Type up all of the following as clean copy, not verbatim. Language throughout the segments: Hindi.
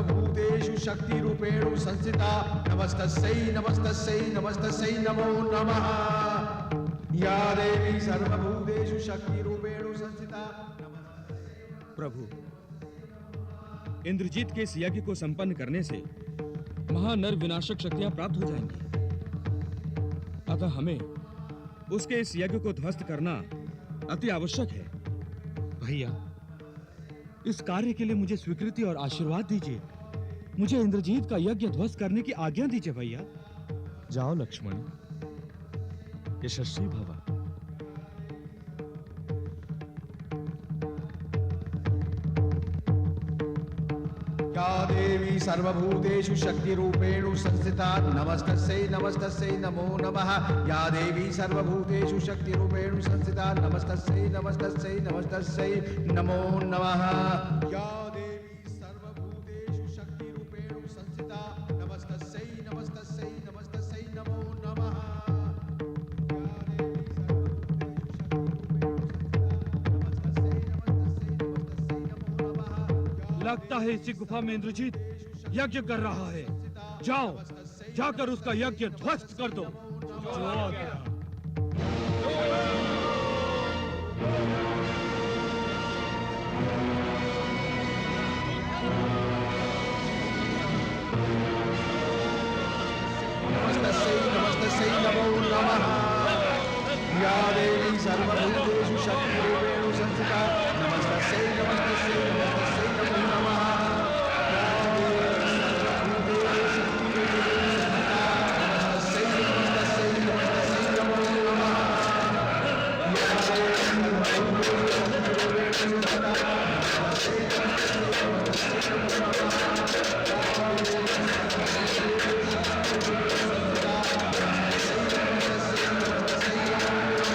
सर्वभूतेषु शक्तिरूपेण संस्थिता नमस्तस्यै नमस्तस्यै नमस्तस्यै नमो नमः। या देवी सर्वभूतेषु शक्तिरूपेण संस्थिता। प्रभु, इंद्रजीत के इस यज्ञ को संपन्न करने से महानर विनाशक शक्तियां प्राप्त हो जाएंगी, अतः हमें उसके इस यज्ञ को ध्वस्त करना अति आवश्यक है। भैया, इस कार्य के लिए मुझे स्वीकृति और आशीर्वाद दीजिए। मुझे इंद्रजीत का यज्ञ ध्वस्त करने की आज्ञा दीजिए भैया। जाओ लक्ष्मण, यशस्वी भव। या देवी सर्वभूतेषु शक्तिरूपेण संस्थिता नमस्तस्यै नमस्तस्यै नमो नमः। या देवी सर्वभूतेषु शक्तिरूपेण संस्थिता नमस्तस्यै नमस्तस्यै नमस्तस्यै नमो नमः। या देवी सर्वभूतेषु शक्तिरूपेण संस्थिता नमस्तस्यै नमस्तस्यै नमस्तस्यै नमो नमः। लगता है इसी गुफा में इंद्रजीत यज्ञ कर रहा है। जाओ, जाकर उसका यज्ञ ध्वस्त कर दो। नमस्तस्यै नमस्तस्यै नमो नमः। या देवी सर्वभूतेषु शक्तिरूपेण संस्थिता नमस्तस्यै नमस्तस्यै नमस्तस्यै नमो नमः। या देवी सर्वभूतेषु शक्तिरूपेण संस्थिता नमस्तस्यै नमस्तस्यै नमस्तस्यै नमो नमः। या देवी सर्वभूतेषु शक्तिरूपेण संस्थिता नमस्तस्यै नमस्तस्यै नमस्तस्यै नमो नमः।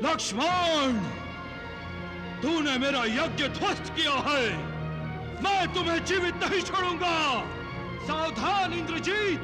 लक्ष्मण, तूने मेरा यज्ञ ध्वस्त किया है। मैं तुम्हें जीवित नहीं छोड़ूंगा। सावधान इंद्रजीत।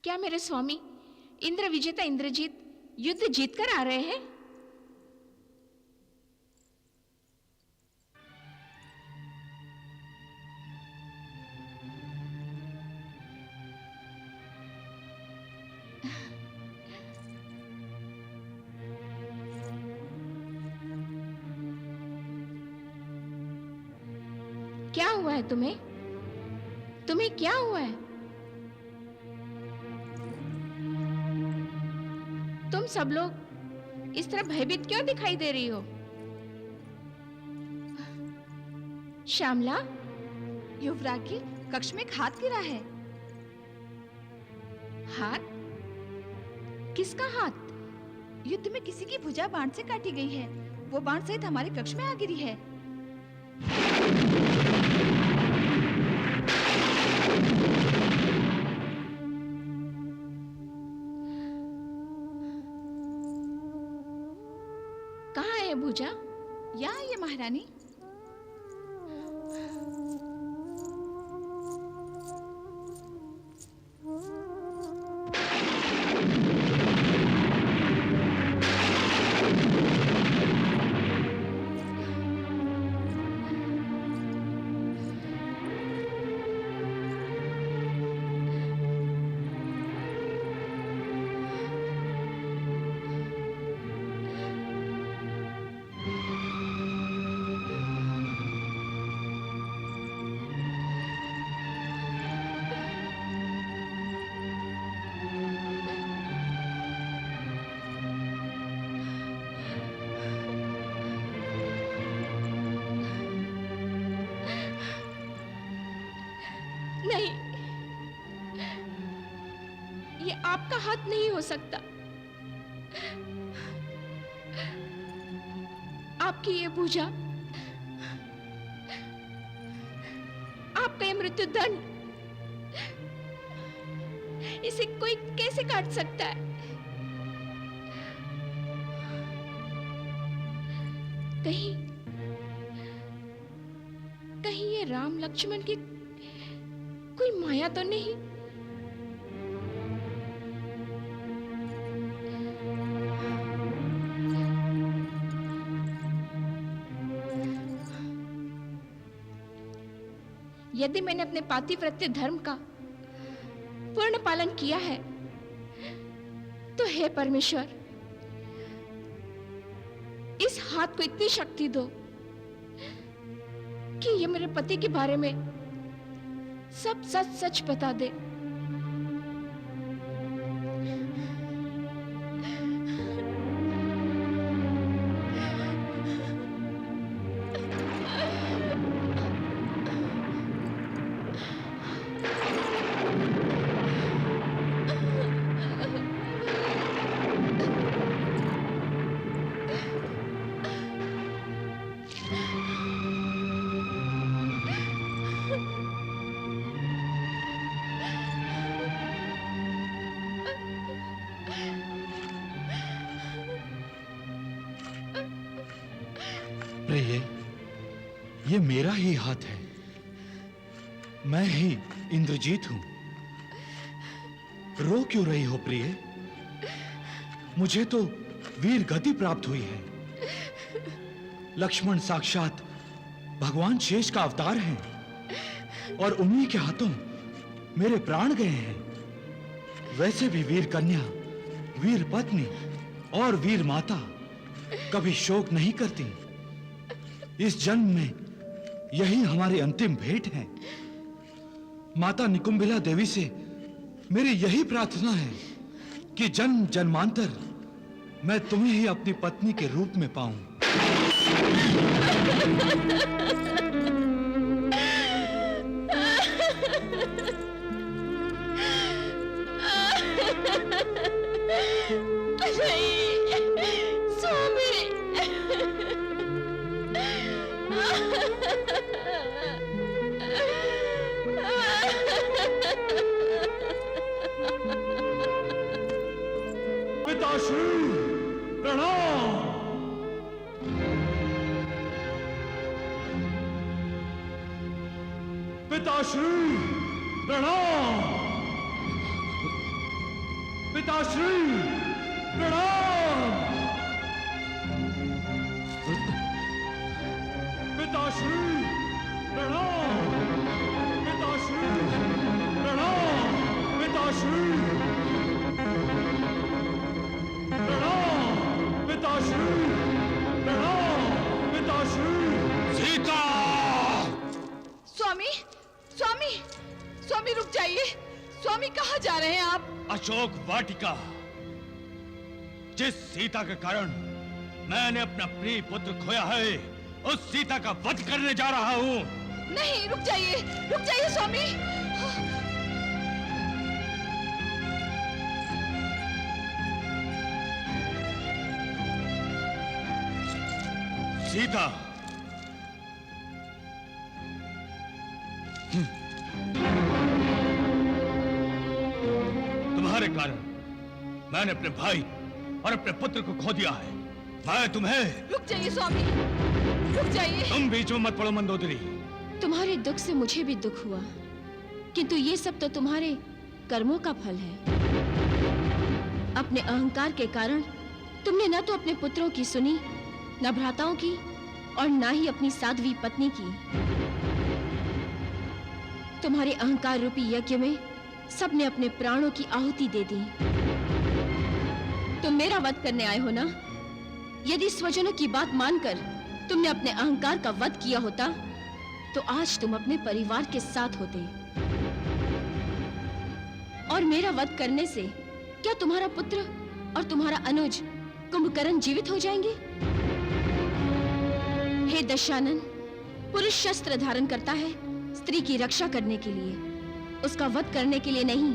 क्या मेरे स्वामी इंद्र विजेता इंद्रजीत युद्ध जीतकर आ रहे हैं? क्या हुआ है तुम्हें? तुम्हें क्या हुआ है? तुम सब लोग इस तरह भयभीत क्यों दिखाई दे रही हो? श्यामला, युवरागी, कक्ष में एक हाथ गिरा है। हाथ? किसका हाथ? युद्ध में किसी की भुजा बाण से काटी गई है। वो बाण सहित हमारे कक्ष में आ गिरी है। कहाँ है भुजा? यहाँ ये महारानी। नहीं, ये आपका हाथ नहीं हो सकता। आपकी ये भुजा, आपका ये मृत्यु दंड, इसे कोई कैसे काट सकता है? कहीं कहीं ये राम लक्ष्मण की कोई माया तो नहीं? यदि मैंने अपने पातिव्रत्य धर्म का पूर्ण पालन किया है तो हे परमेश्वर, इस हाथ को इतनी शक्ति दो कि ये मेरे पति के बारे में सब सच सच बता दे। प्रिय, ये मेरा ही हाथ है। मैं ही इंद्रजीत हूं। रो क्यों रही हो प्रिय? मुझे तो वीर गति प्राप्त हुई है। लक्ष्मण साक्षात भगवान शेष का अवतार हैं और उन्हीं के हाथों मेरे प्राण गए हैं। वैसे भी वीर कन्या, वीर पत्नी और वीर माता कभी शोक नहीं करती। इस जन्म में यही हमारी अंतिम भेंट है। माता निकुंभिला देवी से मेरी यही प्रार्थना है कि जन्म जन्मांतर मैं तुम्हें ही अपनी पत्नी के रूप में पाऊं। पिताश्री प्रणाम। पिताश्री प्रणाम। पिताश्री प्रणाम। पिताश्री प्रणाम। पिताश्री प्रणाम। पिताश्री प्रणाम। पिताश्री प्रणाम। पिताश्री। सीता! स्वामी, स्वामी, स्वामी रुक जाइए। स्वामी कहाँ जा रहे हैं आप? अशोक वाटिका। जिस सीता के कारण मैंने अपना प्रिय पुत्र खोया है, उस सीता का वध करने जा रहा हूँ। नहीं, रुक जाइए स्वामी। सीता, तुम्हारे कारण मैंने अपने भाई और अपने पुत्र को खो दिया है। मैं तुम्हें। रुक जाइए स्वामी, रुक जाइए। तुम बीच में मत पड़ो मंदोदरी। तुम्हारे दुख से मुझे भी दुख हुआ, किंतु ये सब तो तुम्हारे कर्मों का फल है। अपने अहंकार के कारण तुमने न तो अपने पुत्रों की सुनी, न भ्राताओं की, और न ही अपनी साध्वी पत्नी की। तुम्हारे अहंकार रूपी यज्ञ में सबने अपने प्राणों की आहुति दे दी। तुम मेरा वध करने आए हो ना? यदि स्वजनों की बात मानकर तुमने अपने अहंकार का वध किया होता, तो आज तुम अपने परिवार के साथ होते। और मेरा वध करने से क्या तुम्हारा पुत्र और तुम्हारा अनुज कुंभकर्ण जीवित हो जाएंगे? हे दशानन, पुरुष शस्त्र धारण करता है स्त्री की रक्षा करने के लिए, उसका वध करने के लिए नहीं।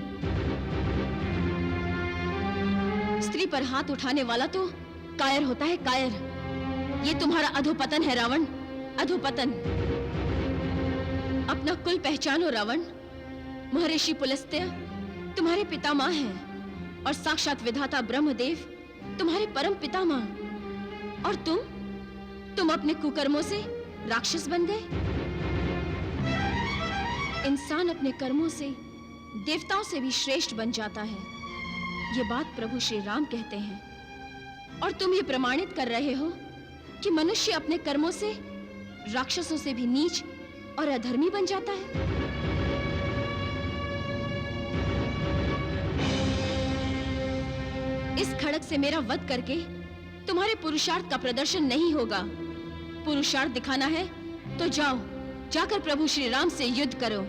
स्त्री पर हाथ उठाने वाला तो कायर होता है, कायर। ये तुम्हारा अधोपतन है रावण, अधोपतन। अपना कुल पहचानो रावण। महर्षि पुलस्त्य तुम्हारे पितामह हैं और साक्षात विधाता ब्रह्मदेव तुम्हारे परम पितामह। और तुम अपने कुकर्मों से राक्षस बन गए। इंसान अपने कर्मों से देवताओं से भी श्रेष्ठ बन जाता है, ये बात प्रभु श्री राम कहते हैं। और तुम ये प्रमाणित कर रहे हो कि मनुष्य अपने कर्मों से राक्षसों से भी नीच और अधर्मी बन जाता है। इस खड़ग से मेरा वध करके तुम्हारे पुरुषार्थ का प्रदर्शन नहीं होगा। पुरुषार्थ दिखाना है तो जाओ, जाकर प्रभु श्री राम से युद्ध करो।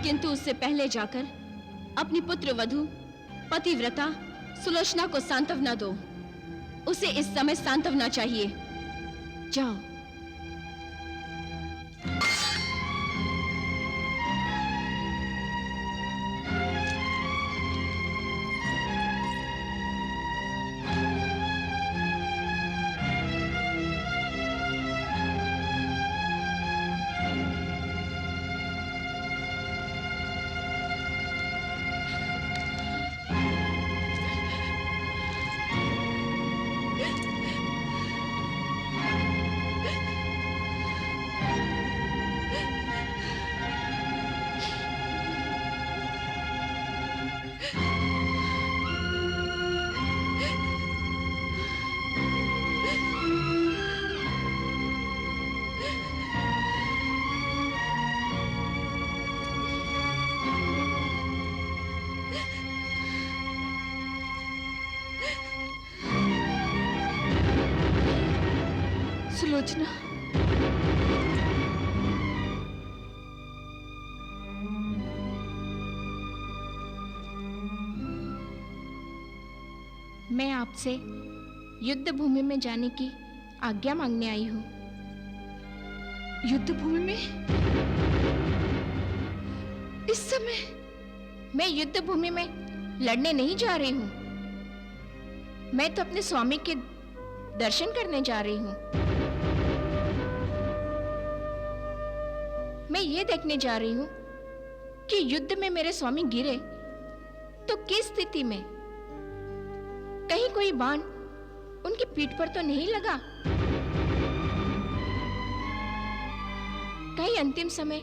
किंतु उससे पहले जाकर अपनी पुत्र वधू पतिव्रता सुलोचना को सांत्वना दो। उसे इस समय सांत्वना चाहिए। जाओ। सुलोचना, मैं आपसे युद्ध भूमि में जाने की आज्ञा मांगने आई हूँ। युद्ध भूमि में? इस समय? मैं युद्ध भूमि में लड़ने नहीं जा रही हूँ। मैं तो अपने स्वामी के दर्शन करने जा रही हूँ। मैं ये देखने जा रही हूँ कि युद्ध में मेरे स्वामी गिरे तो किस स्थिति में, कहीं कोई बाण उनकी पीठ पर तो नहीं लगा, कहीं अंतिम समय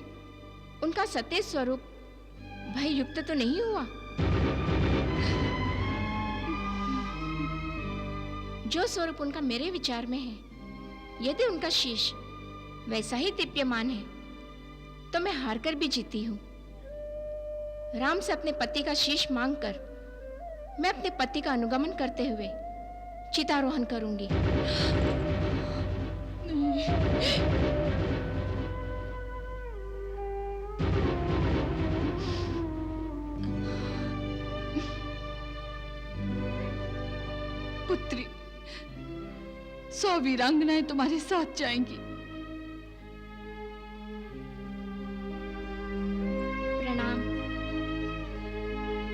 उनका सत्य स्वरूप भय युक्त तो नहीं हुआ। जो स्वरूप उनका मेरे विचार में है, यदि उनका शीश वैसा ही दीप्यमान है तो मैं हार कर भी जीती हूँ। राम से अपने पति का शीश मांगकर मैं अपने पति का अनुगमन करते हुए चितारोहण करूंगी। पुत्री, 100 वीरांगनाएं तुम्हारे साथ जाएंगी। प्रणाम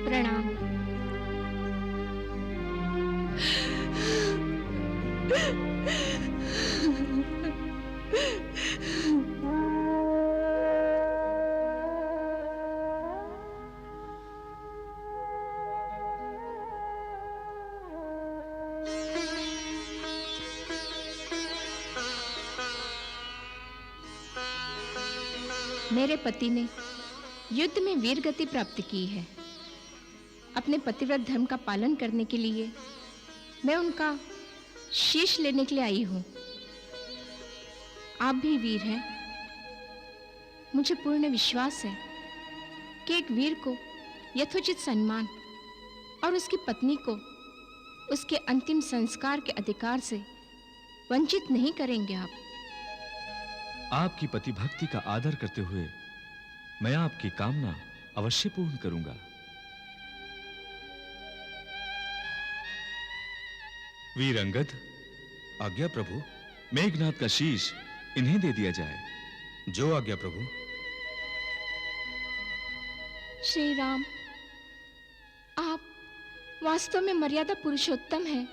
प्रणाम। मेरे पति ने युद्ध में वीर गति प्राप्त की है। अपने पतिव्रत धर्म का पालन करने के लिए मैं उनका शीश लेने के लिए आई हूं। आप भी वीर हैं। मुझे पूर्ण विश्वास है कि एक वीर को यथोचित सम्मान और उसकी पत्नी को उसके अंतिम संस्कार के अधिकार से वंचित नहीं करेंगे आप। आपकी पति भक्ति का आदर करते हुए मैं आपकी कामना अवश्य पूर्ण करूंगा। वीर अंगद, आज्ञा प्रभु। मेघनाथ का शीश इन्हें दे दिया जाए। जो आज्ञा प्रभु। श्री राम, आप वास्तव में मर्यादा पुरुषोत्तम हैं।